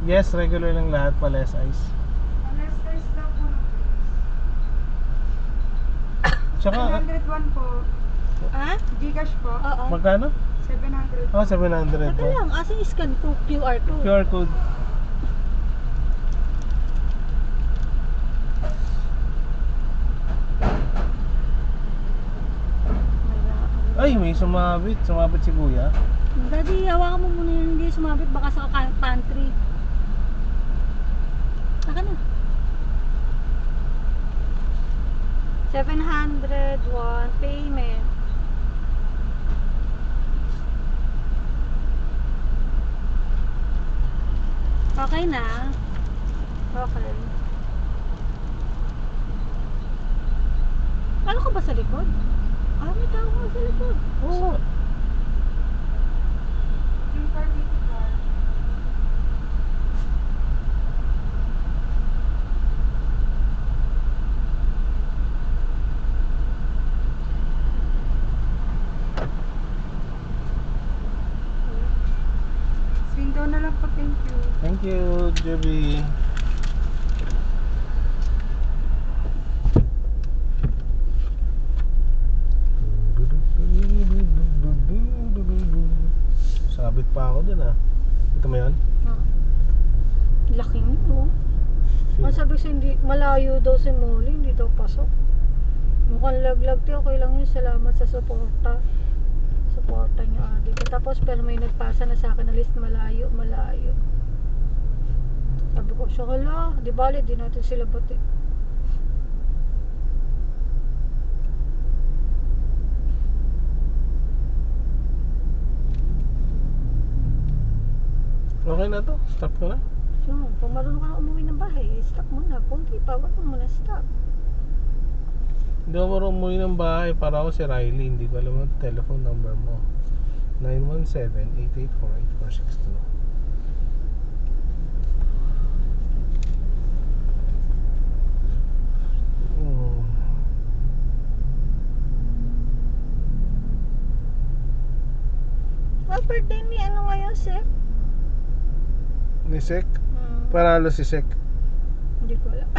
Yes, regular lang lahat pa, less ice. Less ice daw po ng Tsaka, 701 po. Ha? Gcash po. Oo. magkano? 700. Oh, 700 Teka ba? lang, asa yung scan ko? QR code. QR code. Ay, may sumabit. Sumabit si kuya. Daddy, hawakan mo muna yung hindi sumabit. Baka sa pantry. Saka na. 701 payment. Okay na. Okay. Ano ka ba sa likod? Ah, may tao ka sa likod. Oo. Yung card dito card. Window na lang po, thank you. Thank you, Jebby. Sabit pa ako dun ah. Ito mo yun? Laking mo. Ang sabi ko hindi, malayo daw si Molly, hindi daw pasok. Mukhang laglag tayo, okay lang yun. Salamat sa suporta. Suporta niyo ate. Tapos pero may nagpasa na sa akin na list malayo, malayo. Sabi ko, syakala, di bali, di natin sila bati. Okay na to. Stop ko na. So, kung marunong ka na umuwi ng bahay, stop muna. Kung di pa, wag mo muna stop. Hindi ako marunong umuwi ng bahay. Para ako si Riley. Hindi ko alam ang telephone number mo. 917-884-8462. Birthday ni ano ngayon, Sek? Ni Sek? Panalo si Sek. Hindi ko alam.